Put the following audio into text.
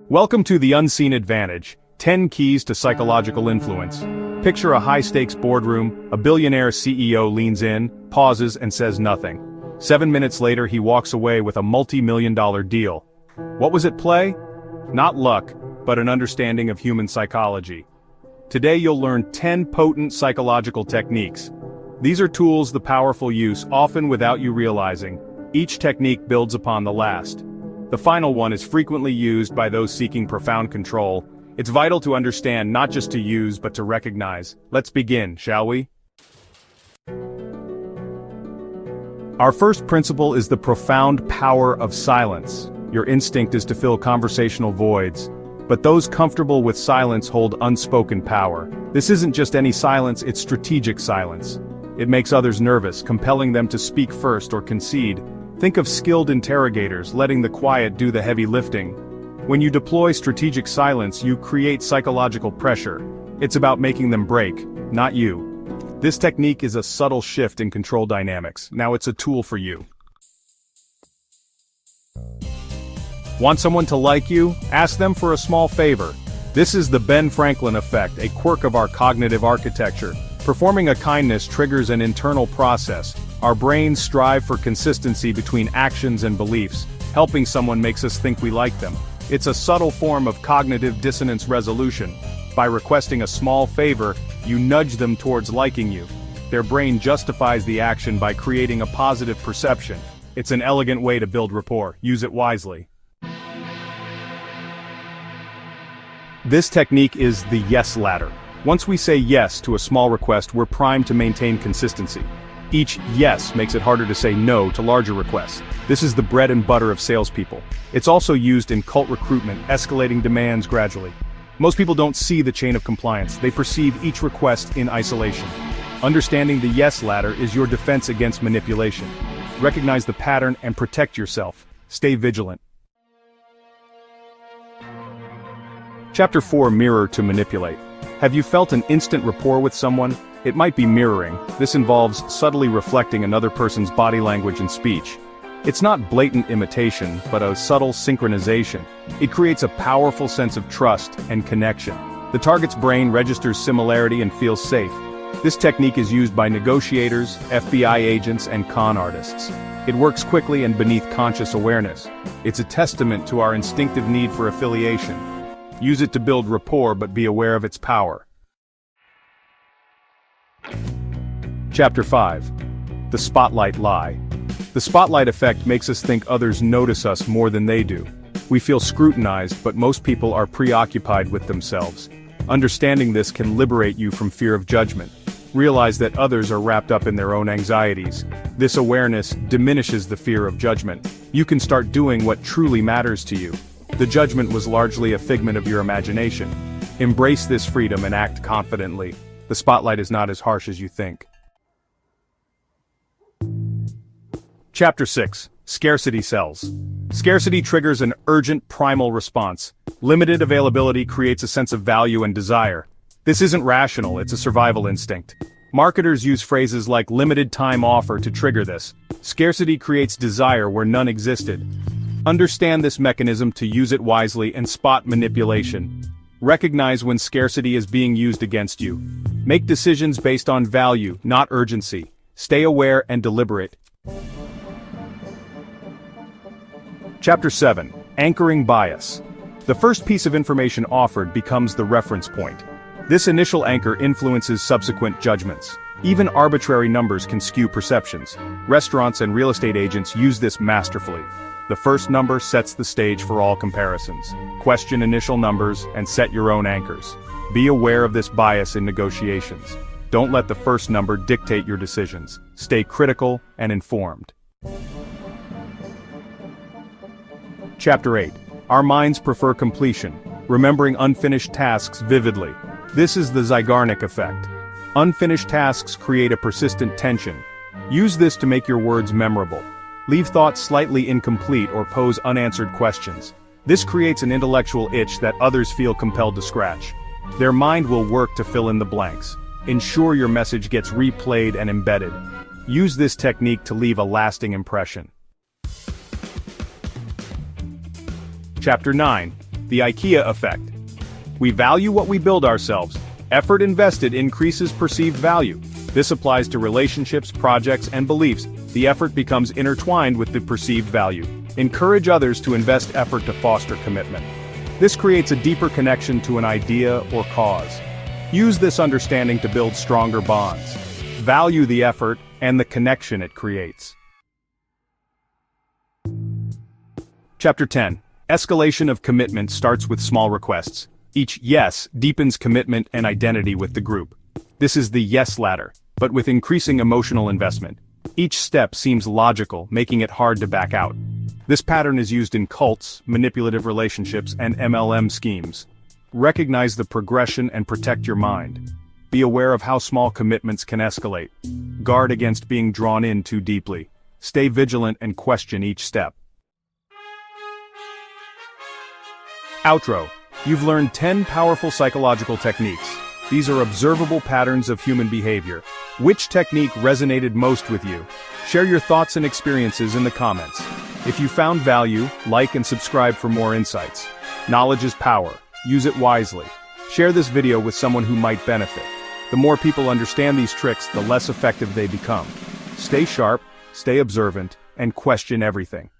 Welcome to The Unseen Advantage, 10 Keys to Psychological Influence. Picture a high-stakes boardroom, a billionaire CEO leans in, pauses and says nothing. 7 minutes later he walks away with a multi-million-dollar deal. What was at play? Not luck, but an understanding of human psychology. Today you'll learn 10 potent psychological techniques. These are tools the powerful use often without you realizing. Each technique builds upon the last. The final one is frequently used by those seeking profound control. It's vital to understand, not just to use, but to recognize. Let's begin, shall we? Our first principle is the profound power of silence. Your instinct is to fill conversational voids, but those comfortable with silence hold unspoken power. This isn't just any silence, it's strategic silence. It makes others nervous, compelling them to speak first or concede. Think of skilled interrogators letting the quiet do the heavy lifting. When you deploy strategic silence, you create psychological pressure. It's about making them break, not you. This technique is a subtle shift in control dynamics. Now it's a tool for you. Want someone to like you? Ask them for a small favor. This is the Ben Franklin effect, a quirk of our cognitive architecture. Performing a kindness triggers an internal process. Our brains strive for consistency between actions and beliefs. Helping someone makes us think we like them. It's a subtle form of cognitive dissonance resolution. By requesting a small favor, you nudge them towards liking you. Their brain justifies the action by creating a positive perception. It's an elegant way to build rapport. Use it wisely. This technique is the yes ladder. Once we say yes to a small request, we're primed to maintain consistency. Each yes makes it harder to say no to larger requests. This is the bread and butter of salespeople. It's also used in cult recruitment, escalating demands gradually. Most people don't see the chain of compliance. They perceive each request in isolation. Understanding the yes ladder is your defense against manipulation. Recognize the pattern and protect yourself. Stay vigilant. Chapter 4: Mirror to Manipulate. Have you felt an instant rapport with someone? It might be mirroring. This involves subtly reflecting another person's body language and speech. It's not blatant imitation, but a subtle synchronization. It creates a powerful sense of trust and connection. The target's brain registers similarity and feels safe. This technique is used by negotiators, FBI agents, and con artists. It works quickly and beneath conscious awareness. It's a testament to our instinctive need for affiliation. Use it to build rapport, but be aware of its power. Chapter 5: The Spotlight Lie. The spotlight effect makes us think others notice us more than they do. We feel scrutinized, but most people are preoccupied with themselves. Understanding this can liberate you from fear of judgment. Realize that others are wrapped up in their own anxieties. This awareness diminishes the fear of judgment. You can start doing what truly matters to you. The judgment was largely a figment of your imagination. Embrace this freedom and act confidently. The spotlight is not as harsh as you think. Chapter 6: Scarcity Sells. Scarcity triggers an urgent primal response. Limited availability creates a sense of value and desire. This isn't rational, it's a survival instinct. Marketers use phrases like limited time offer to trigger this. Scarcity creates desire where none existed. Understand this mechanism to use it wisely and spot manipulation. Recognize when scarcity is being used against you. Make decisions based on value, not urgency. Stay aware and deliberate. Chapter 7: Anchoring Bias. The first piece of information offered becomes the reference point. This initial anchor influences subsequent judgments. Even arbitrary numbers can skew perceptions. Restaurants and real estate agents use this masterfully. The first number sets the stage for all comparisons. Question initial numbers and set your own anchors. Be aware of this bias in negotiations. Don't let the first number dictate your decisions. Stay critical and informed. Chapter 8: Our minds prefer completion, remembering unfinished tasks vividly. This is the Zeigarnik effect. Unfinished tasks create a persistent tension. Use this to make your words memorable. Leave thoughts slightly incomplete or pose unanswered questions. This creates an intellectual itch that others feel compelled to scratch. Their mind will work to fill in the blanks. Ensure your message gets replayed and embedded. Use this technique to leave a lasting impression. Chapter 9: The IKEA effect. We value what we build ourselves. Effort invested increases perceived value. This applies to relationships, projects, and beliefs. The effort becomes intertwined with the perceived value. Encourage others to invest effort to foster commitment. This creates a deeper connection to an idea or cause. Use this understanding to build stronger bonds. Value the effort and the connection it creates. Chapter 10. Escalation of commitment starts with small requests. Each yes deepens commitment and identity with the group. This is the yes ladder, but with increasing emotional investment. Each step seems logical, making it hard to back out. This pattern is used in cults, manipulative relationships, and MLM schemes. Recognize the progression and protect your mind. Be aware of how small commitments can escalate. Guard against being drawn in too deeply. Stay vigilant and question each step. Outro. You've learned 10 powerful psychological techniques. These are observable patterns of human behavior. Which technique resonated most with you? Share your thoughts and experiences in the comments. If you found value, like and subscribe for more insights. Knowledge is power. Use it wisely. Share this video with someone who might benefit. The more people understand these tricks, the less effective they become. Stay sharp, stay observant, and question everything.